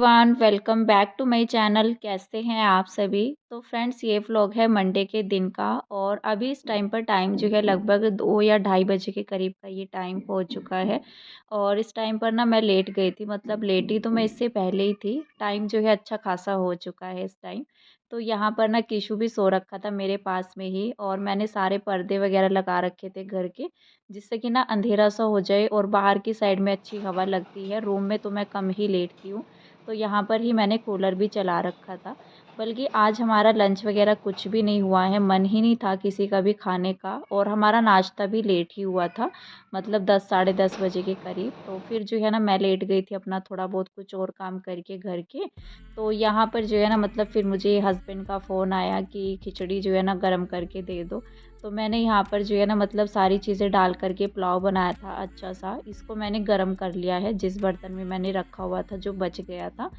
Everyone, welcome back to my channel. कैसे हैं आप सभी। तो फ्रेंड्स, ये व्लॉग है मंडे के दिन का और अभी इस टाइम पर टाइम जो है लगभग 2 या ढाई बजे के करीब का ये टाइम हो चुका है। और इस टाइम पर ना मैं लेट गई थी, मतलब लेटी तो मैं इससे पहले ही थी। टाइम जो है अच्छा खासा हो चुका है इस टाइम। तो यहाँ पर ना किशु भी सो रखा था मेरे पास में ही, और मैंने सारे पर्दे वगैरह लगा रखे थे घर के, जिससे कि ना अंधेरा सा हो जाए और बाहर की साइड में अच्छी हवा लगती है। रूम में तो मैं कम ही लेटती हूँ, तो यहाँ पर ही मैंने कूलर भी चला रखा था। बल्कि आज हमारा लंच वगैरह कुछ भी नहीं हुआ है, मन ही नहीं था किसी का भी खाने का, और हमारा नाश्ता भी लेट ही हुआ था, मतलब 10 साढ़े 10 बजे के करीब। तो फिर जो है ना मैं लेट गई थी अपना थोड़ा बहुत कुछ और काम करके घर के। तो यहाँ पर जो है ना मतलब फिर मुझे हस्बैंड का फ़ोन आया कि खिचड़ी जो है ना गरम करके दे दो। तो मैंने यहाँ पर जो है ना मतलब सारी चीज़ें डाल कर के पुलाव बनाया था अच्छा सा। इसको मैंने गरम कर लिया है, जिस बर्तन में मैंने रखा हुआ था जो बच गया था।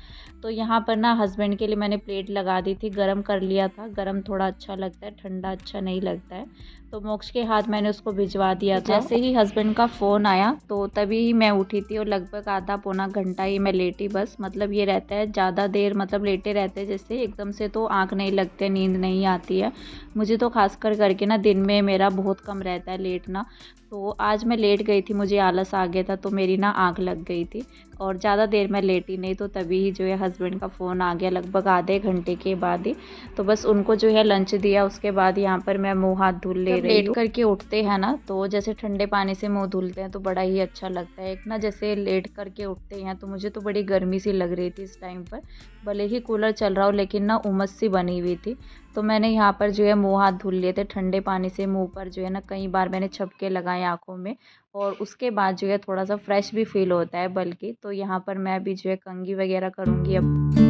तो यहाँ पर ना हस्बैंड के लिए मैंने प्लेट लगा दी थी, गरम कर लिया था। गरम थोड़ा अच्छा लगता है, ठंडा अच्छा नहीं लगता है। तो मोक्ष के हाथ मैंने उसको भिजवा दिया था। जैसे ही हस्बैंड का फ़ोन आया तो तभी ही मैं उठी थी, और लगभग आधा पौना घंटा ही मैं लेटी बस। मतलब ये रहता है ज़्यादा देर मतलब लेटे रहते हैं जैसे एकदम से तो आँख नहीं लगते, नींद नहीं आती है। मुझे तो खासकर करके ना दिन में मेरा बहुत कम रहता है लेटना। तो आज मैं लेट गई थी, मुझे आलस आ गया था, तो मेरी ना आँख लग गई थी और ज़्यादा देर मैं लेटी नहीं। तो तभी ही जो है हस्बैंड का फ़ोन आ गया लगभग आधे घंटे के बाद ही। तो बस उनको जो है लंच दिया, उसके बाद यहाँ पर मैं मुँह हाथ धुल ले रही हूँ। लेट करके उठते हैं ना तो जैसे ठंडे पानी से मुँह धुलते हैं तो बड़ा ही अच्छा लगता है। एक ना जैसे लेट करके उठते हैं तो मुझे तो बड़ी गर्मी सी लग रही थी इस टाइम पर, भले ही कूलर चल रहा हो लेकिन ना उमस सी बनी हुई थी। तो मैंने यहाँ पर जो है मुँह हाथ धुल लिए थे ठंडे पानी से। मुँह पर जो है ना कई बार मैंने छपके लगाए आँखों में, और उसके बाद जो है थोड़ा सा फ्रेश भी फील होता है बल्कि। तो यहाँ पर मैं भी जो है कंघी वगैरह करूँगी अब।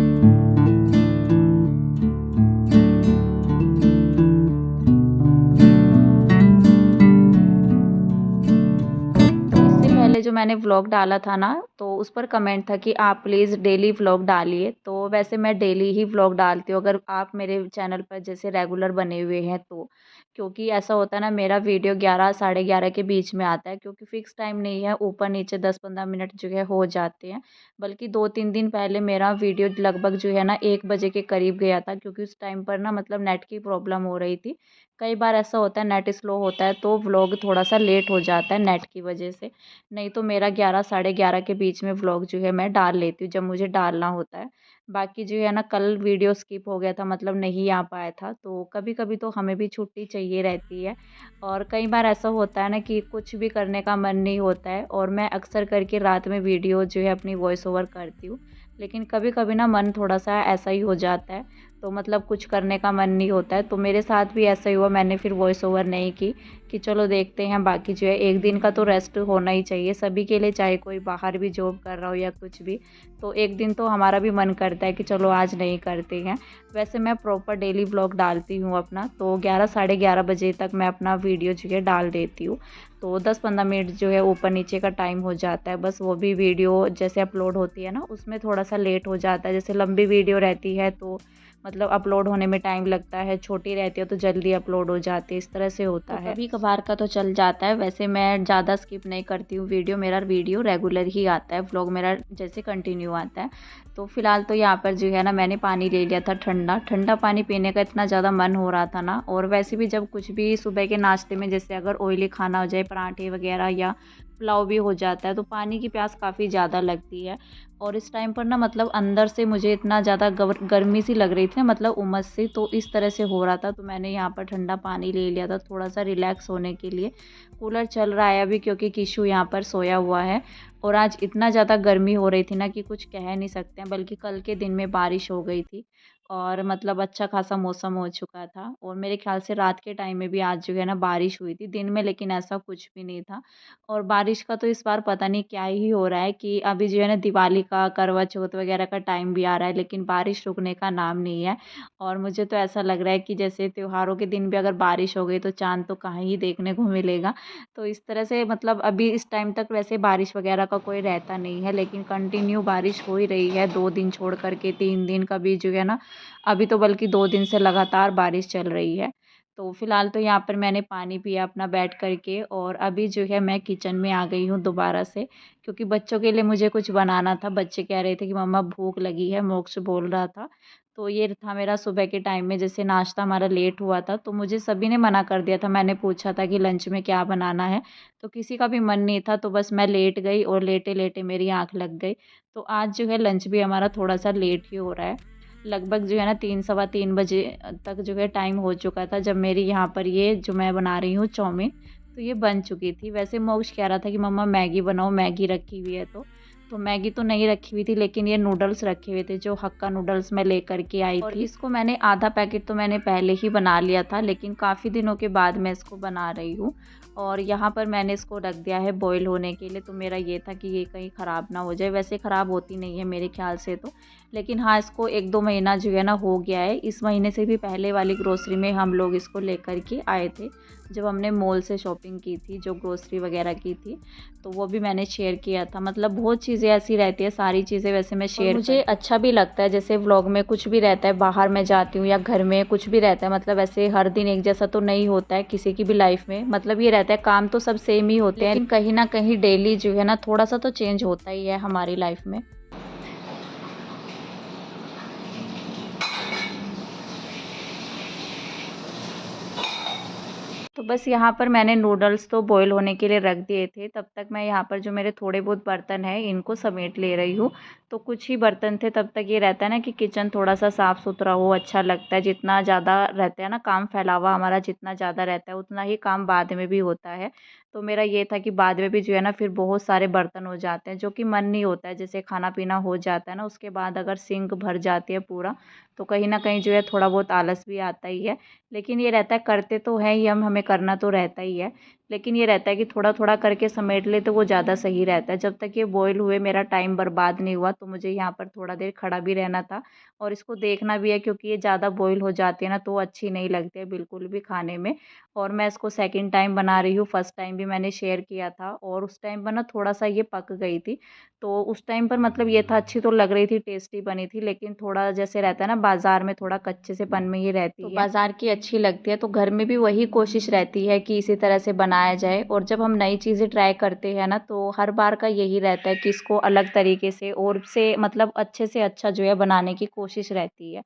इससे पहले जो मैंने व्लॉग डाला था ना तो उस पर कमेंट था कि आप प्लीज़ डेली व्लॉग डालिए। तो वैसे मैं डेली ही व्लॉग डालती हूँ अगर आप मेरे चैनल पर जैसे रेगुलर बने हुए हैं तो। क्योंकि ऐसा होता है ना मेरा वीडियो 11 साढ़े 11 के बीच में आता है, क्योंकि फ़िक्स टाइम नहीं है, ऊपर नीचे 10-15 मिनट जो है हो जाते हैं। बल्कि 2-3 दिन पहले मेरा वीडियो लगभग जो है ना 1 बजे के करीब गया था, क्योंकि उस टाइम पर ना मतलब नेट की प्रॉब्लम हो रही थी। कई बार ऐसा होता है नेट स्लो होता है तो व्लॉग थोड़ा-सा लेट हो जाता है नेट की वजह से। नहीं तो मेरा 11 साढ़े 11 के बीच में व्लॉग जो है मैं डाल लेती हूँ जब मुझे डालना होता है। बाकी जो है ना कल वीडियो स्किप हो गया था, मतलब नहीं आ पाया था, तो कभी-कभी तो हमें भी छुट्टी चाहिए रहती है। और कई बार ऐसा होता है ना कि कुछ भी करने का मन नहीं होता है, और मैं अक्सर करके रात में वीडियो जो है अपनी वॉइस ओवर करती हूँ। लेकिन कभी-कभी ना मन थोड़ा-सा ऐसा ही हो जाता है, तो मतलब कुछ करने का मन नहीं होता है। तो मेरे साथ भी ऐसा ही हुआ, मैंने फिर वॉइस ओवर नहीं की कि चलो देखते हैं। बाकी जो है एक दिन का तो रेस्ट होना ही चाहिए सभी के लिए, चाहे कोई बाहर भी जॉब कर रहा हो या कुछ भी। तो एक दिन तो हमारा भी मन करता है कि चलो आज नहीं करते हैं। वैसे मैं प्रॉपर डेली व्लॉग डालती हूँ अपना, तो 11 साढ़े 11 बजे तक मैं अपना वीडियो जो है डाल देती हूँ। तो 10-15 मिनट जो है ऊपर नीचे का टाइम हो जाता है बस। वो भी वीडियो जैसे अपलोड होती है ना उसमें थोड़ा सा लेट हो जाता है। जैसे लंबी वीडियो रहती है तो मतलब अपलोड होने में टाइम लगता है, छोटी रहती है तो जल्दी अपलोड हो जाती है, इस तरह से होता है। कभी कभार का तो चल जाता है। वैसे मैं ज़्यादा स्किप नहीं करती हूँ वीडियो, मेरा वीडियो रेगुलर ही आता है, व्लॉग मेरा जैसे कंटिन्यू आता है। तो फिलहाल तो यहाँ पर जो है ना मैंने पानी ले लिया था ठंडा। ठंडा पानी पीने का इतना ज़्यादा मन हो रहा था ना, और वैसे भी जब कुछ भी सुबह के नाश्ते में जैसे अगर ऑयली खाना हो जाए, पराठे वगैरह या पुलाव भी हो जाता है, तो पानी की प्यास काफ़ी ज़्यादा लगती है। और इस टाइम पर ना मतलब अंदर से मुझे इतना ज़्यादा गर्मी सी लग रही थी ना, मतलब उमस सी, तो इस तरह से हो रहा था। तो मैंने यहाँ पर ठंडा पानी ले लिया था थोड़ा सा रिलैक्स होने के लिए। कूलर चल रहा है अभी क्योंकि किशु यहाँ पर सोया हुआ है। और आज इतना ज़्यादा गर्मी हो रही थी ना कि कुछ कह नहीं सकते हैं, बल्कि कल के दिन में बारिश हो गई थी और मतलब अच्छा खासा मौसम हो चुका था। और मेरे ख्याल से रात के टाइम में भी आज जो है ना बारिश हुई थी, दिन में लेकिन ऐसा कुछ भी नहीं था। और बारिश का तो इस बार पता नहीं क्या ही हो रहा है कि अभी जो है ना दिवाली का, करवा चौथ वगैरह का टाइम भी आ रहा है, लेकिन बारिश रुकने का नाम नहीं है। और मुझे तो ऐसा लग रहा है कि जैसे त्योहारों के दिन भी अगर बारिश हो गई तो चाँद तो कहाँ ही देखने को मिलेगा। तो इस तरह से मतलब अभी इस टाइम तक वैसे बारिश वगैरह का कोई रहता नहीं है, लेकिन कंटिन्यू बारिश हो ही रही है, 2 दिन छोड़ कर के 3 दिन, कभी जो है ना अभी तो बल्कि 2 दिन से लगातार बारिश चल रही है। तो फ़िलहाल तो यहाँ पर मैंने पानी पिया अपना बैठ कर के, और अभी जो है मैं किचन में आ गई हूँ दोबारा से, क्योंकि बच्चों के लिए मुझे कुछ बनाना था। बच्चे कह रहे थे कि मम्मा भूख लगी है, मोक्ष बोल रहा था। तो ये था मेरा सुबह के टाइम में, जैसे नाश्ता हमारा लेट हुआ था, तो मुझे सभी ने मना कर दिया था। मैंने पूछा था कि लंच में क्या बनाना है, तो किसी का भी मन नहीं था, तो बस मैं लेट गई और लेटे-लेटे मेरी आँख लग गई। तो आज जो है लंच भी हमारा थोड़ा-सा लेट ही हो रहा है। लगभग जो है ना 3 सवा 3 बजे तक जो है टाइम हो चुका था, जब मेरी यहाँ पर ये जो मैं बना रही हूँ चाउमीन, तो ये बन चुकी थी। वैसे मोक्ष कह रहा था कि मम्मा मैगी बनाओ, मैगी रखी हुई है तो मैगी तो नहीं रखी हुई थी, लेकिन ये नूडल्स रखे हुए थे, जो हक्का नूडल्स मैं लेकर के आई और थी। इसको मैंने आधा पैकेट तो मैंने पहले ही बना लिया था, लेकिन काफ़ी दिनों के बाद मैं इसको बना रही हूँ। और यहाँ पर मैंने इसको रख दिया है बॉईल होने के लिए, तो मेरा ये था कि ये कहीं ख़राब ना हो जाए। वैसे ख़राब होती नहीं है मेरे ख़्याल से तो, लेकिन हाँ, इसको 1-2 महीना जो है ना हो गया है। इस महीने से भी पहले वाली ग्रोसरी में हम लोग इसको लेकर के आए थे, जब हमने मॉल से शॉपिंग की थी, जो ग्रोसरी वगैरह की थी, तो वो भी मैंने शेयर किया था। मतलब बहुत चीज़ें ऐसी रहती है, सारी चीज़ें वैसे मैं शेयर मुझे अच्छा भी लगता है, जैसे व्लॉग में कुछ भी रहता है, बाहर मैं जाती हूँ या घर में कुछ भी रहता है, मतलब ऐसे हर दिन एक जैसा तो नहीं होता है किसी की भी लाइफ में। मतलब ये रहता है, काम तो सब सेम ही होते हैं, लेकिन कहीं न कहीं डेली जो है ना थोड़ा-सा तो चेंज होता ही है हमारी लाइफ में। तो बस यहाँ पर मैंने नूडल्स तो बॉईल होने के लिए रख दिए थे, तब तक मैं यहाँ पर जो मेरे थोड़े बहुत बर्तन हैं इनको समेट ले रही हूँ। तो कुछ ही बर्तन थे, तब तक ये रहता है ना कि किचन थोड़ा-सा साफ़-सुथरा हो, अच्छा लगता है। जितना ज़्यादा रहता है ना काम फैला हुआ हमारा, जितना ज़्यादा रहता है उतना ही काम बाद में भी होता है। तो मेरा ये था कि बाद में भी जो है ना फिर बहुत सारे बर्तन हो जाते हैं, जो कि मन नहीं होता है। जैसे खाना-पीना हो जाता है ना, उसके बाद अगर सिंक भर जाती है पूरा, तो कहीं न कहीं जो है थोड़ा बहुत आलस भी आता ही है। लेकिन ये रहता है, करते तो हैं ही हम, हमें करना तो रहता ही है। लेकिन ये रहता है कि थोड़ा-थोड़ा करके समेट ले तो वो ज़्यादा सही रहता है। जब तक ये बॉयल हुए मेरा टाइम बर्बाद नहीं हुआ, तो मुझे यहाँ पर थोड़ा देर खड़ा भी रहना था और इसको देखना भी है, क्योंकि ये ज़्यादा बॉयल हो जाती है ना तो अच्छी नहीं लगती है बिल्कुल भी खाने में। और मैं इसको सेकंड टाइम बना रही हूँ, फर्स्ट टाइम भी मैंने शेयर किया था और उस टाइम पर ना थोड़ा-सा ये पक गई थी। तो उस टाइम पर मतलब ये था, अच्छी तो लग रही थी, टेस्टी बनी थी, लेकिन थोड़ा जैसे रहता है ना बाज़ार में थोड़ा कच्चे सेपन में ये रहती है। तो बाज़ार की अच्छी लगती है, तो घर में भी वही कोशिश रहती है कि इसी तरह से बनाया जाए। और जब हम नई चीज़ें ट्राई करते हैं ना, तो हर बार का यही रहता है कि इसको अलग तरीके से और से मतलब अच्छे से अच्छा जो है बनाने की कोशिश रहती है।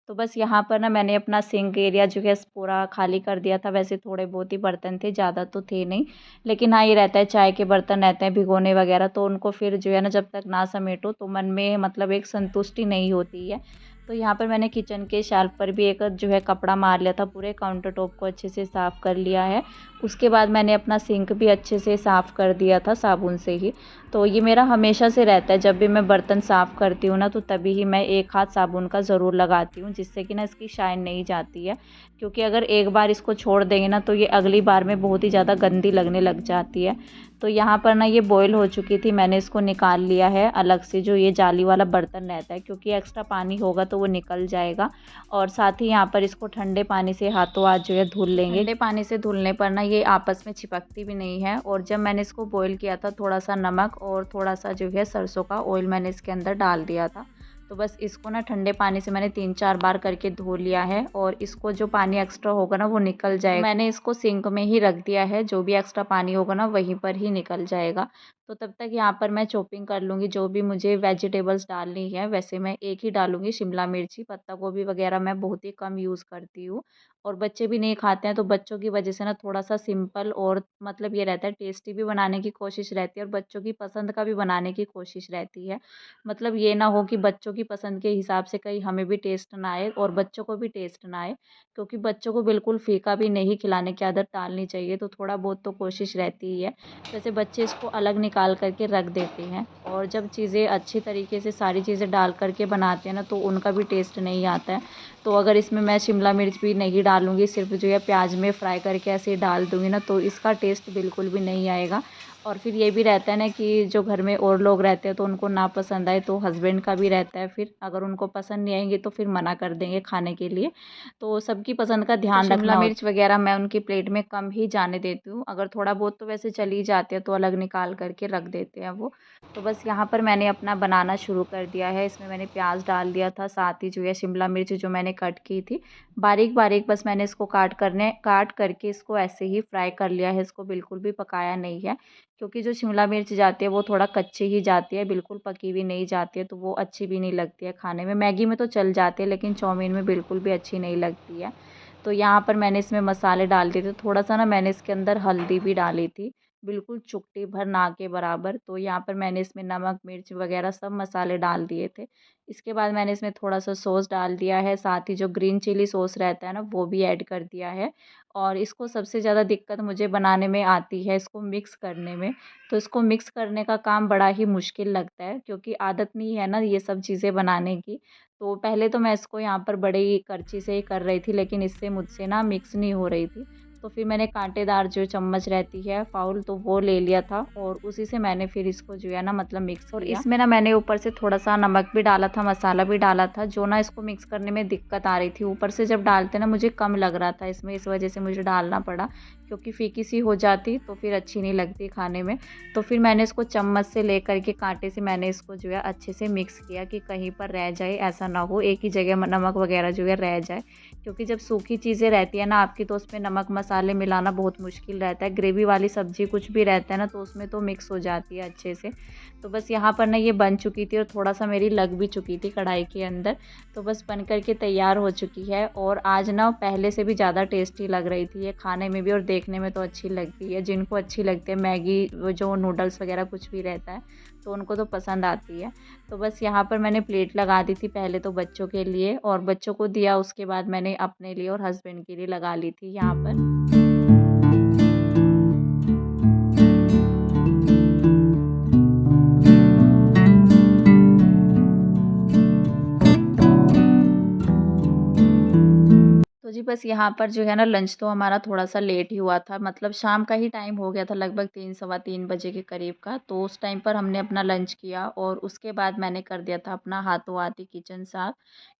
तो बस यहाँ पर ना मैंने अपना सिंक एरिया जो है पूरा खाली कर दिया था। वैसे थोड़े बहुत ही बर्तन थे, ज़्यादा तो थे नहीं, लेकिन हाँ, ये रहता है चाय के बर्तन रहते हैं भिगोने वगैरह, तो उनको फिर जो है ना जब तक ना समेटो तो मन में मतलब एक संतुष्टि नहीं होती है। तो यहाँ पर मैंने किचन के शेल्फ पर भी एक जो है कपड़ा मार लिया था, पूरे काउंटर टॉप को अच्छे से साफ़ कर लिया है। उसके बाद मैंने अपना सिंक भी अच्छे से साफ़ कर दिया था साबुन से ही। तो ये मेरा हमेशा से रहता है, जब भी मैं बर्तन साफ़ करती हूँ ना, तो तभी ही मैं एक हाथ साबुन का ज़रूर लगाती हूँ, जिससे कि ना इसकी शाइन नहीं जाती है। क्योंकि अगर एक बार इसको छोड़ देंगे ना, तो ये अगली बार में बहुत ही ज़्यादा गंदी लगने लग जाती है। तो यहाँ पर ना ये बॉयल हो चुकी थी, मैंने इसको निकाल लिया है अलग से, जो ये जाली वाला बर्तन रहता है, क्योंकि एक्स्ट्रा पानी होगा तो वो निकल जाएगा। और साथ ही यहाँ पर इसको ठंडे पानी से हाथों हाथ जो है धुल लेंगे। ठंडे पानी से धुलने पर ना ये आपस में चिपकती भी नहीं है। और जब मैंने इसको बॉयल किया था, थोड़ा सा नमक और थोड़ा सा जो है सरसों का ऑयल मैंने इसके अंदर डाल दिया था। तो बस इसको ना ठंडे पानी से मैंने 3-4 बार करके धो लिया है, और इसको जो पानी एक्स्ट्रा होगा ना वो निकल जाएगा। मैंने इसको सिंक में ही रख दिया है, जो भी एक्स्ट्रा पानी होगा ना वहीं पर ही निकल जाएगा। तो तब तक यहाँ पर मैं चॉपिंग कर लूँगी, जो भी मुझे वेजिटेबल्स डालनी है। वैसे मैं एक ही डालूँगी, शिमला मिर्ची, पत्ता गोभी वगैरह मैं बहुत ही कम यूज़ करती हूँ, और बच्चे भी नहीं खाते हैं, तो बच्चों की वजह से ना थोड़ा-सा सिंपल और मतलब ये रहता है, टेस्टी भी बनाने की कोशिश रहती है और बच्चों की पसंद का भी बनाने की कोशिश रहती है। मतलब ये ना हो कि बच्चों की पसंद के हिसाब से कहीं हमें भी टेस्ट ना आए और बच्चों को भी टेस्ट ना आए, क्योंकि बच्चों को बिल्कुल फीका भी नहीं खिलाने की आदत डालनी चाहिए, तो थोड़ा बहुत तो कोशिश रहती ही है। वैसे बच्चे इसको अलग निकाल कर के रख देते हैं, और जब चीज़ें अच्छी तरीके से सारी चीज़ें डाल कर के बनाते हैं ना, तो उनका भी टेस्ट नहीं आता है। तो अगर इसमें मैं शिमला मिर्च भी नहीं डालूँगी, सिर्फ़ जो है प्याज में फ्राई करके ऐसे ही डाल दूँगी ना, तो इसका टेस्ट बिल्कुल भी नहीं आएगा। और फिर ये भी रहता है ना कि जो घर में और लोग रहते हैं तो उनको ना पसंद आए, तो हस्बैंड का भी रहता है, फिर अगर उनको पसंद नहीं आएंगे तो फिर मना कर देंगे खाने के लिए। तो सबकी पसंद का ध्यान रखना शिमला मिर्च वगैरह मैं उनकी प्लेट में कम ही जाने देती हूँ, अगर थोड़ा बहुत तो वैसे चली ही जाती है, तो अलग निकाल करके रख देते हैं वो। तो बस यहाँ पर मैंने अपना बनाना शुरू कर दिया है। इसमें मैंने प्याज डाल दिया था, साथ ही जो है शिमला मिर्च जो मैंने कट की थी बारीक बारीक, बस बस मैंने इसको काट करके इसको ऐसे ही फ्राई कर लिया है, इसको बिल्कुल भी पकाया नहीं है, क्योंकि जो शिमला मिर्च जाती है वो थोड़ा कच्ची ही जाती है, बिल्कुल पकी हुई नहीं जाती है, तो वो अच्छी भी नहीं लगती है खाने में। मैगी में तो चल जाती है लेकिन चाउमीन में बिल्कुल भी अच्छी नहीं लगती है। तो यहाँ पर मैंने इसमें मसाले डाल दिए थे, थोड़ा-सा ना मैंने इसके अंदर हल्दी भी डाली थी, बिल्कुल चुटकी भर ना के बराबर। तो यहाँ पर मैंने इसमें नमक, मिर्च वग़ैरह सब मसाले डाल दिए थे। इसके बाद मैंने इसमें थोड़ा-सा सॉस डाल दिया है, साथ ही जो ग्रीन चिली सॉस रहता है ना, वो भी ऐड कर दिया है। और इसको सबसे ज़्यादा दिक्कत मुझे बनाने में आती है, इसको मिक्स करने में। तो इसको मिक्स करने का काम बड़ा ही मुश्किल लगता है, क्योंकि आदत नहीं है ना ये सब चीज़ें बनाने की। तो पहले तो मैं इसको यहाँ पर बड़े ही करछी से ही कर रही थी, लेकिन इससे मुझसे ना मिक्स नहीं हो रही थी। तो फिर मैंने कांटेदार जो चम्मच रहती है फ़ाउल, तो वो ले लिया था और उसी से मैंने फिर इसको जो है ना मतलब मिक्स और किया। इसमें ना मैंने ऊपर से थोड़ा-सा नमक भी डाला था, मसाला भी डाला था, जो ना इसको मिक्स करने में दिक्कत आ रही थी। ऊपर से जब डालते ना मुझे कम लग रहा था इसमें, इस वज़ह से मुझे डालना पड़ा, क्योंकि फीकी सी हो जाती तो फिर अच्छी नहीं लगती खाने में। तो फिर मैंने इसको चम्मच से लेकर के काँटे से मैंने इसको जो है अच्छे से मिक्स किया कि कहीं पर रह जाए, ऐसा ना हो एक ही जगह नमक वग़ैरह जो है रह जाए। क्योंकि जब सूखी चीज़ें रहती है ना आपकी, तो उसमें नमक मसाले मिलाना बहुत मुश्किल रहता है। ग्रेवी वाली सब्ज़ी कुछ भी रहता है ना, तो उसमें तो मिक्स हो जाती है अच्छे से। तो बस यहाँ पर ना ये बन चुकी थी और थोड़ा-सा मेरी लग भी चुकी थी कढ़ाई के अंदर। तो बस बन कर के तैयार हो चुकी है और आज ना पहले से भी ज़्यादा टेस्टी लग रही थी ये खाने में भी, और देखने में तो अच्छी लगती है। जिनको अच्छी लगती है मैगी, वो जो नूडल्स वग़ैरह कुछ भी रहता है, तो उनको तो पसंद आती है। तो बस यहाँ पर मैंने प्लेट लगा दी थी पहले तो बच्चों के लिए, और बच्चों को दिया, उसके बाद मैंने अपने लिए और हस्बैंड के लिए लगा ली थी यहाँ पर। तो जी बस यहाँ पर जो है ना लंच तो हमारा थोड़ा-सा लेट ही हुआ था, मतलब शाम का ही टाइम हो गया था, लगभग 3 सवा 3 बजे के करीब का। तो उस टाइम पर हमने अपना लंच किया और उसके बाद मैंने कर दिया था अपना हाथों-हाथ ही किचन साफ़,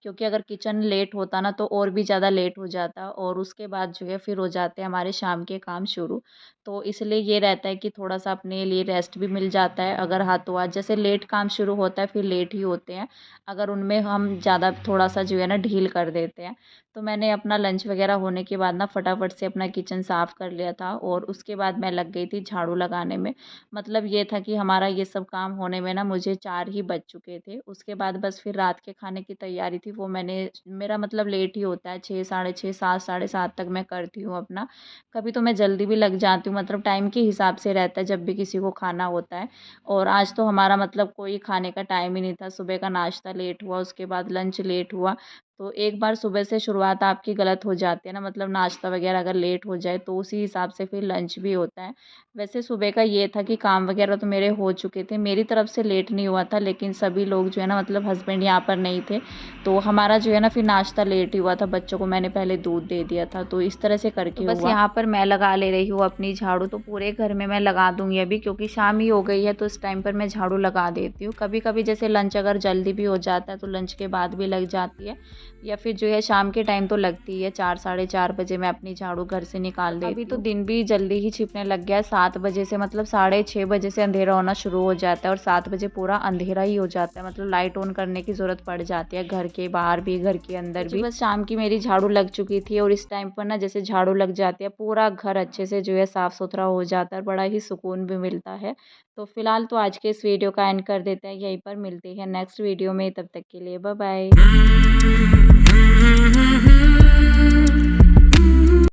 क्योंकि अगर किचन लेट होता ना तो और भी ज़्यादा लेट हो जाता, और उसके बाद जो है फिर हो जाते हमारे शाम के काम शुरू। तो इसलिए ये रहता है कि थोड़ा-सा अपने लिए रेस्ट भी मिल जाता है, अगर हाथों-हाथ जैसे लेट काम शुरू होता है फिर लेट ही होते हैं, अगर उनमें हम ज़्यादा थोड़ा-सा जो है ना ढील कर देते हैं। तो मैंने अपना लंच वग़ैरह होने के बाद ना फटाफट से अपना किचन साफ़ कर लिया था और उसके बाद मैं लग गई थी झाड़ू लगाने में। मतलब ये था कि हमारा ये सब काम होने में ना मुझे 4 ही बज चुके थे। उसके बाद बस फिर रात के खाने की तैयारी थी, वो मैंने मेरा मतलब लेट ही होता है, 6 साढ़े 6 7 साढ़े 7 तक मैं करती हूँ अपना। कभी तो मैं जल्दी भी लग जाती हूँ, मतलब टाइम के हिसाब से रहता है जब भी किसी को खाना होता है। और आज तो हमारा मतलब कोई खाने का टाइम ही नहीं था, सुबह का नाश्ता लेट हुआ, उसके बाद लंच लेट हुआ। तो एक बार सुबह से शुरुआत आपकी गलत हो जाती है ना, मतलब नाश्ता वग़ैरह अगर लेट हो जाए तो उसी हिसाब से फिर लंच भी होता है। वैसे सुबह का ये था कि काम वग़ैरह तो मेरे हो चुके थे, मेरी तरफ से लेट नहीं हुआ था, लेकिन सभी लोग जो है ना मतलब हस्बैंड यहाँ पर नहीं थे, तो हमारा जो है ना फिर नाश्ता लेट ही हुआ था। बच्चों को मैंने पहले दूध दे दिया था, तो इस तरह से करके बस हुआ। यहाँ पर मैं लगा ले रही हूँ अपनी झाड़ू, तो पूरे घर में मैं लगा दूँगी अभी, क्योंकि शाम ही हो गई है तो इस टाइम पर मैं झाड़ू लगा देती हूँ। कभी-कभी जैसे लंच अगर जल्दी भी हो जाता है तो लंच के बाद भी लग जाती है, या फिर जो है शाम के टाइम तो लगती है, 4 साढ़े 4 बजे मैं अपनी झाड़ू घर से निकाल देती हूँ। अभी तो दिन भी जल्दी ही छिपने लग गया है, 7 बजे से मतलब साढ़े 6 बजे से अंधेरा होना शुरू हो जाता है और 7 बजे पूरा अंधेरा ही हो जाता है, मतलब लाइट ऑन करने की ज़रूरत पड़ जाती है, घर के बाहर भी घर के अंदर भी। बस शाम की मेरी झाड़ू लग चुकी थी और इस टाइम पर ना जैसे झाड़ू लग जाती है पूरा घर अच्छे से जो है साफ़ सुथरा हो जाता है और बड़ा ही सुकून भी मिलता है। तो फिलहाल तो आज के इस वीडियो का एंड कर देते हैं यहीं पर, मिलते हैं नेक्स्ट वीडियो में, तब तक के लिए बाय बाय।